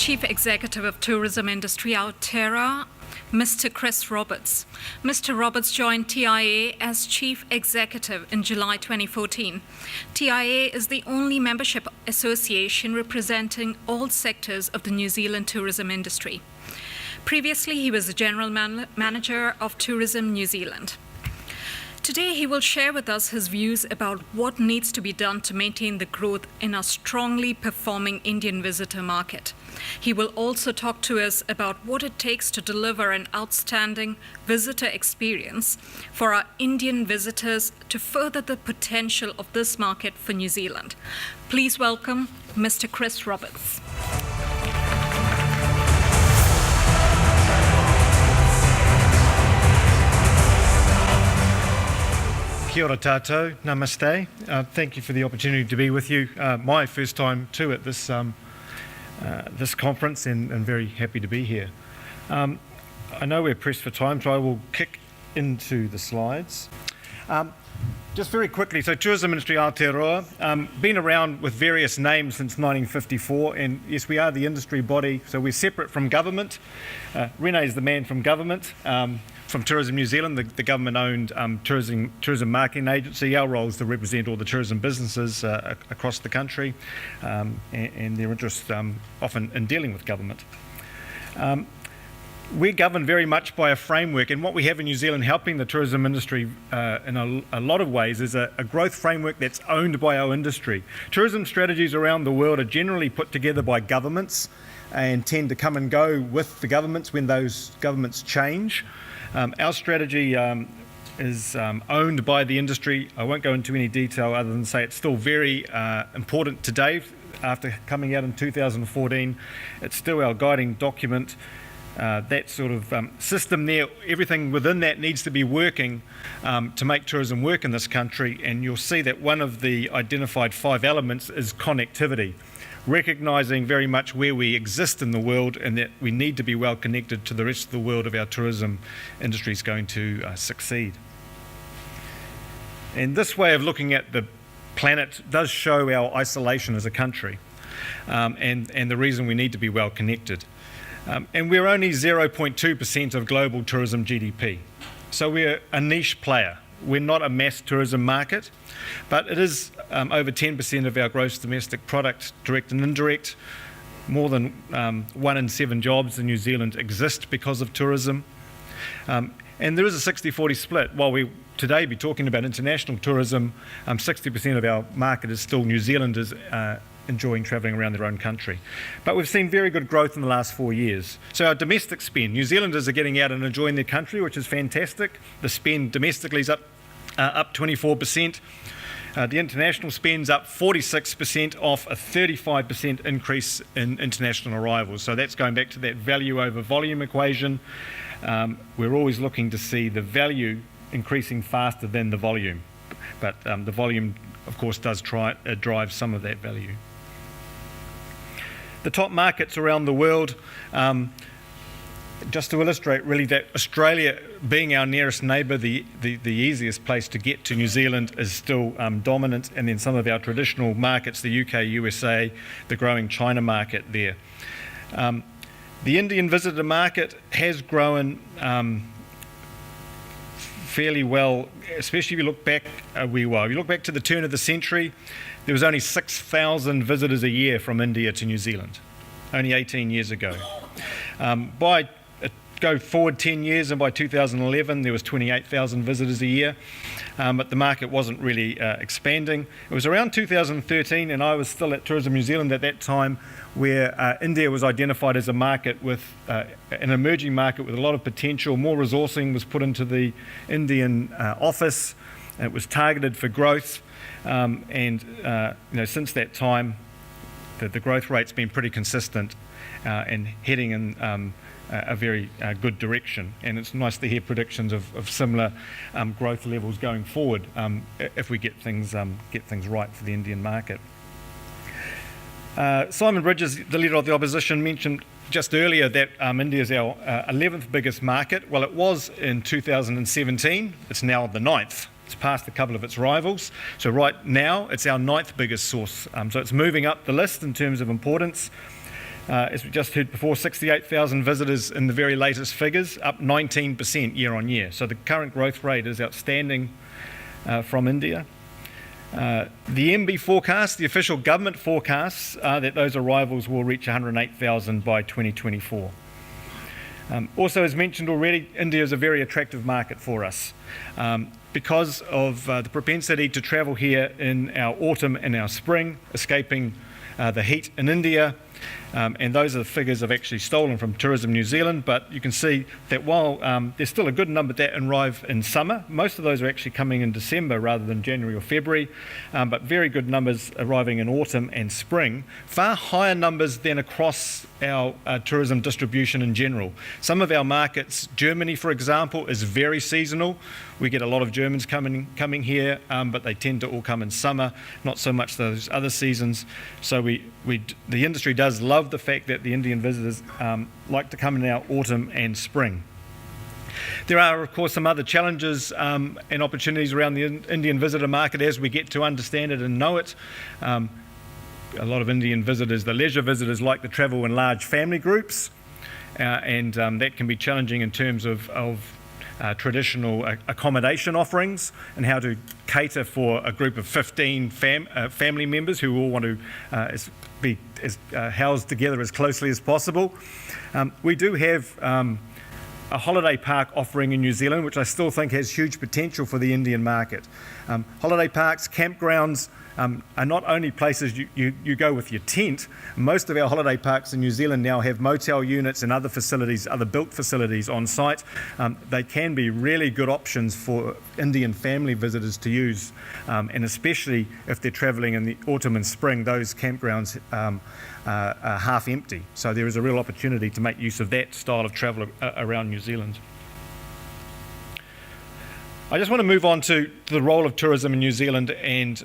Chief Executive of Tourism Industry Aotearoa, Mr. Chris Roberts. Mr. Roberts joined TIA as Chief Executive in July 2014. TIA is the only membership association representing all sectors of the New Zealand tourism industry. Previously, he was the General Manager of Tourism New Zealand. Today, he will share with us his views about what needs to be done to maintain the growth in our strongly performing Indian visitor market. He will also talk to us about what it takes to deliver an outstanding visitor experience for our Indian visitors to further the potential of this market for New Zealand. Please welcome Mr. Chris Roberts. Kia ora tātou, namaste. Thank you for the opportunity to be with you. My first time too at this conference, and very happy to be here. I know we're pressed for time, so I will kick into the slides. Just very quickly, so Tourism Industry Aotearoa, been around with various names since 1954, and yes, we are the industry body, so we're separate from government. Rene's the man from government. From Tourism New Zealand, the government-owned tourism marketing agency. Our role is to represent all the tourism businesses across the country and their interests often in dealing with government. We're governed very much by a framework, and what we have in New Zealand helping the tourism industry in a lot of ways is a growth framework that's owned by our industry. Tourism strategies around the world are generally put together by governments and tend to come and go with the governments when those governments change. Our strategy is owned by the industry. I won't go into any detail other than say it's still very important today. After coming out in 2014, it's still our guiding document. That sort of system there, everything within that needs to be working to make tourism work in this country, and you'll see that one of the identified 5 elements is connectivity. Recognising very much where we exist in the world and that we need to be well connected to the rest of the world if our tourism industry is going to succeed. And this way of looking at the planet does show our isolation as a country and the reason we need to be well connected. And we're only 0.2% of global tourism GDP. So we're a niche player. We're not a mass tourism market, but it is over 10% of our gross domestic product, direct and indirect. More than 1 in 7 jobs in New Zealand exist because of tourism. And there is a 60-40 split. While we today be talking about international tourism, 60% of our market is still New Zealanders enjoying travelling around their own country. But we've seen very good growth in the last 4 years. So our domestic spend, New Zealanders are getting out and enjoying their country, which is fantastic. The spend domestically is up 24%. The international spend's up 46% off a 35% increase in international arrivals. So that's going back to that value over volume equation. We're always looking to see the value increasing faster than the volume. But the volume, of course, does drive some of that value. The top markets around the world, just to illustrate really that Australia being our nearest neighbour, the easiest place to get to New Zealand is still dominant, and then some of our traditional markets, the UK, USA, the growing China market there. The Indian visitor market has grown fairly well, especially if you look back a wee while. If you look back to the turn of the century, there was only 6,000 visitors a year from India to New Zealand, only 18 years ago. Go forward 10 years, and by 2011 there was 28,000 visitors a year, but the market wasn't really expanding. It was around 2013, and I was still at Tourism New Zealand at that time, where India was identified as a market with an emerging market with a lot of potential. More resourcing was put into the Indian office. It was targeted for growth, and since that time the growth rate's been pretty consistent and heading in a very good direction, and it's nice to hear predictions of similar growth levels going forward if we get things right for the Indian market. Simon Bridges, the leader of the opposition, mentioned just earlier that India is our 11th biggest market. Well, it was in 2017. It's now the 9th. It's passed a couple of its rivals. So right now, it's our 9th biggest source. So it's moving up the list in terms of importance. As we just heard before, 68,000 visitors in the very latest figures, up 19% year on year. So the current growth rate is outstanding from India. The MB forecast, the official government forecasts, are that those arrivals will reach 108,000 by 2024. Also, as mentioned already, India is a very attractive market for us because of the propensity to travel here in our autumn and our spring, escaping the heat in India. And those are the figures I've actually stolen from Tourism New Zealand, but you can see that while there's still a good number that arrive in summer, most of those are actually coming in December rather than January or February, but very good numbers arriving in autumn and spring, far higher numbers than across our tourism distribution in general. Some of our markets, Germany for example, is very seasonal. We get a lot of Germans coming here, but they tend to all come in summer, not so much those other seasons. So the industry does love the fact that the Indian visitors like to come in our autumn and spring. There are, of course, some other challenges and opportunities around the Indian visitor market as we get to understand it and know it. A lot of Indian visitors, the leisure visitors, like to travel in large family groups, and that can be challenging in terms of traditional accommodation offerings and how to cater for a group of 15 family members who all want to be housed together as closely as possible. We do have a holiday park offering in New Zealand, which I still think has huge potential for the Indian market. Holiday parks, campgrounds, are not only places you go with your tent. Most of our holiday parks in New Zealand now have motel units and other facilities, other built facilities on site. They can be really good options for Indian family visitors to use, and especially if they're travelling in the autumn and spring, those campgrounds are half empty. So there is a real opportunity to make use of that style of travel around New Zealand. I just want to move on to the role of tourism in New Zealand and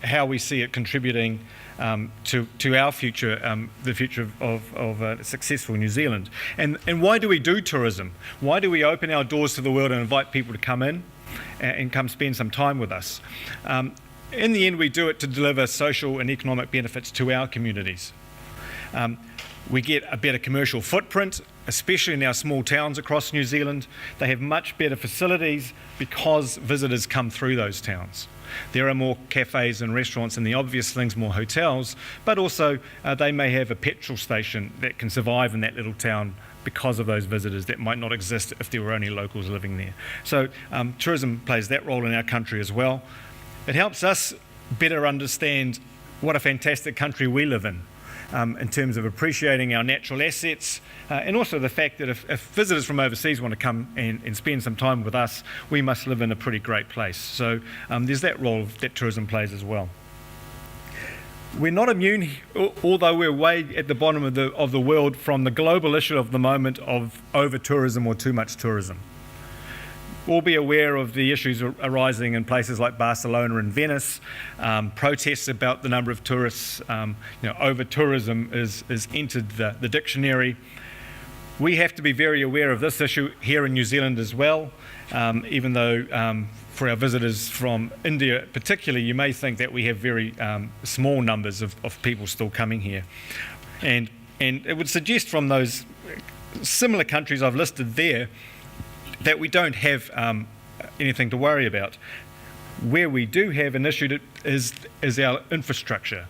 how we see it contributing to our future, the future of a successful New Zealand. And why do we do tourism? Why do we open our doors to the world and invite people to come in and come spend some time with us? In the end, we do it to deliver social and economic benefits to our communities. We get a better commercial footprint, especially in our small towns across New Zealand. They have much better facilities because visitors come through those towns. There are more cafes and restaurants and the obvious things, more hotels, but also they may have a petrol station that can survive in that little town because of those visitors that might not exist if there were only locals living there. So tourism plays that role in our country as well. It helps us better understand what a fantastic country we live in terms of appreciating our natural assets, and also the fact that if visitors from overseas want to come and spend some time with us, we must live in a pretty great place. So there's that role that tourism plays as well. We're not immune, although we're way at the bottom of the world, from the global issue of the moment of over-tourism or too much tourism. We'll be aware of the issues arising in places like Barcelona and Venice, protests about the number of tourists. Over-tourism is entered the dictionary. We have to be very aware of this issue here in New Zealand as well, even though for our visitors from India particularly, you may think that we have very small numbers of people still coming here. And it would suggest from those similar countries I've listed there that we don't have anything to worry about. Where we do have an issue is our infrastructure.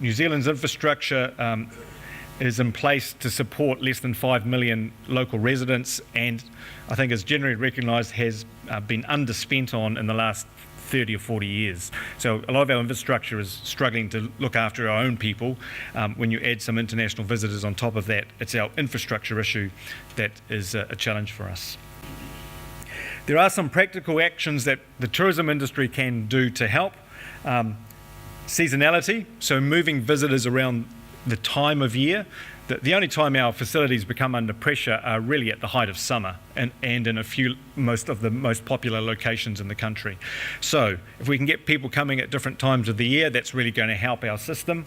New Zealand's infrastructure is in place to support less than 5 million local residents, and I think is generally recognised has been underspent on in the last 30 or 40 years. So a lot of our infrastructure is struggling to look after our own people. When you add some international visitors on top of that, it's our infrastructure issue that is a challenge for us. There are some practical actions that the tourism industry can do to help. Seasonality, so moving visitors around the time of year. The only time our facilities become under pressure are really at the height of summer and in most of the most popular locations in the country. So if we can get people coming at different times of the year, that's really going to help our system.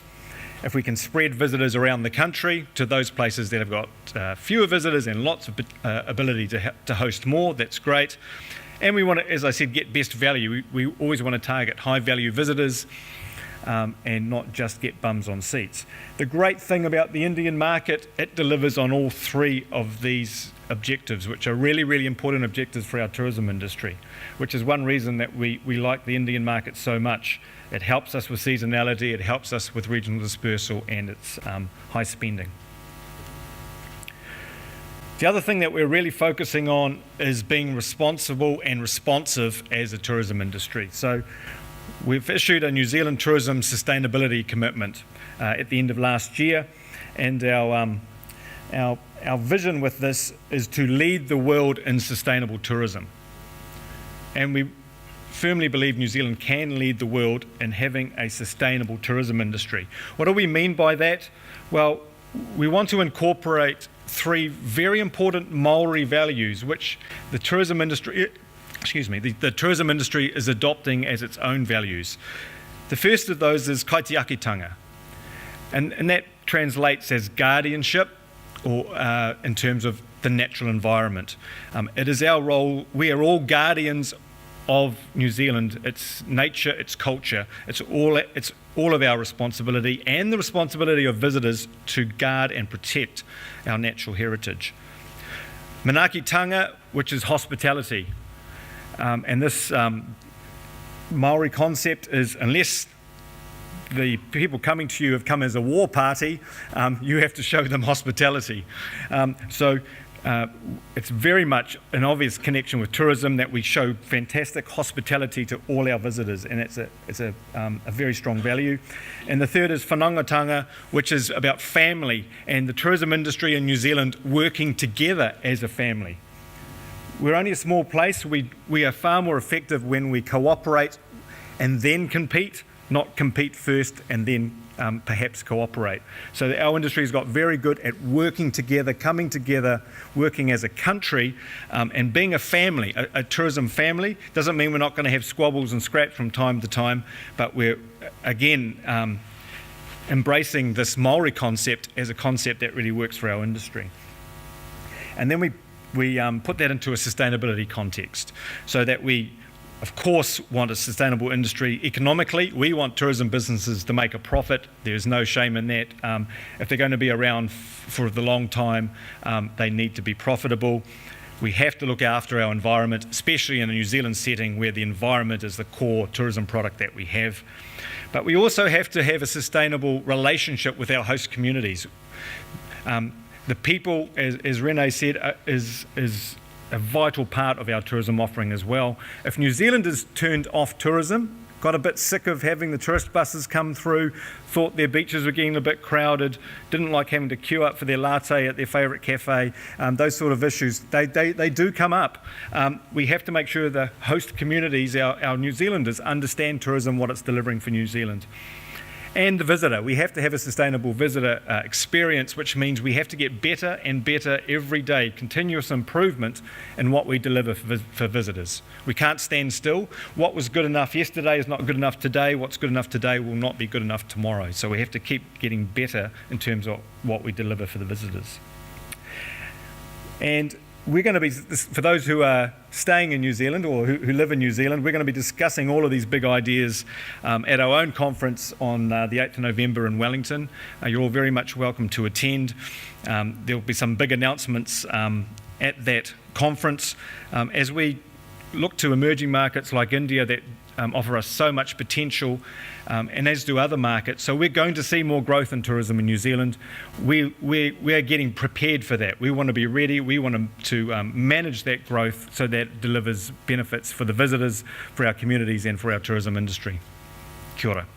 If we can spread visitors around the country to those places that have got fewer visitors and lots of ability to host more, that's great. And we want to, as I said, get best value. We always want to target high value visitors. and not just get bums on seats. The great thing about the Indian market, it delivers on all three of these objectives, which are really, really important objectives for our tourism industry, which is one reason that we like the Indian market so much. It helps us with seasonality, it helps us with regional dispersal, and it's high spending. The other thing that we're really focusing on is being responsible and responsive as a tourism industry. So we've issued a New Zealand tourism sustainability commitment at the end of last year, and our vision with this is to lead the world in sustainable tourism. And we firmly believe New Zealand can lead the world in having a sustainable tourism industry. What do we mean by that? Well, we want to incorporate three very important Maori values which the tourism industry the tourism industry is adopting as its own values. The first of those is kaitiakitanga, and that translates as guardianship, or in terms of the natural environment. It is our role, we are all guardians of New Zealand, its nature, its culture. It's all of our responsibility and the responsibility of visitors to guard and protect our natural heritage. Manaakitanga, which is hospitality. And this Maori concept is, unless the people coming to you have come as a war party, you have to show them hospitality. So it's very much an obvious connection with tourism that we show fantastic hospitality to all our visitors, and it's a very strong value. And the third is whanaungatanga, which is about family and the tourism industry in New Zealand working together as a family. We're only a small place. We are far more effective when we cooperate and then compete, not compete first and then perhaps cooperate. So our industry has got very good at working together, coming together, working as a country, and being a family, a tourism family. Doesn't mean we're not going to have squabbles and scraps from time to time, but we're, again, embracing this Maori concept as a concept that really works for our industry. And then we put that into a sustainability context, so that we, of course, want a sustainable industry economically. We want tourism businesses to make a profit. There's no shame in that. If they're going to be around for the long time, they need to be profitable. We have to look after our environment, especially in a New Zealand setting where the environment is the core tourism product that we have. But we also have to have a sustainable relationship with our host communities. The people, as Renee said, is a vital part of our tourism offering as well. If New Zealanders turned off tourism, got a bit sick of having the tourist buses come through, thought their beaches were getting a bit crowded, didn't like having to queue up for their latte at their favourite cafe, those sort of issues, they do come up. We have to make sure the host communities, our New Zealanders, understand tourism, what it's delivering for New Zealand. And the visitor. We have to have a sustainable visitor experience, which means we have to get better and better every day, continuous improvement in what we deliver for visitors. We can't stand still. What was good enough yesterday is not good enough today. What's good enough today will not be good enough tomorrow. So we have to keep getting better in terms of what we deliver for the visitors. And we're going to be, for those who are staying in New Zealand or who live in New Zealand, we're going to be discussing all of these big ideas at our own conference on the 8th of November in Wellington. You're all very much welcome to attend. There'll be some big announcements at that conference as we look to emerging markets like India that offer us so much potential, and as do other markets. So we're going to see more growth in tourism in New Zealand. We are getting prepared for that. We want to be ready. We want to manage that growth so that it delivers benefits for the visitors, for our communities, and for our tourism industry. Kia ora.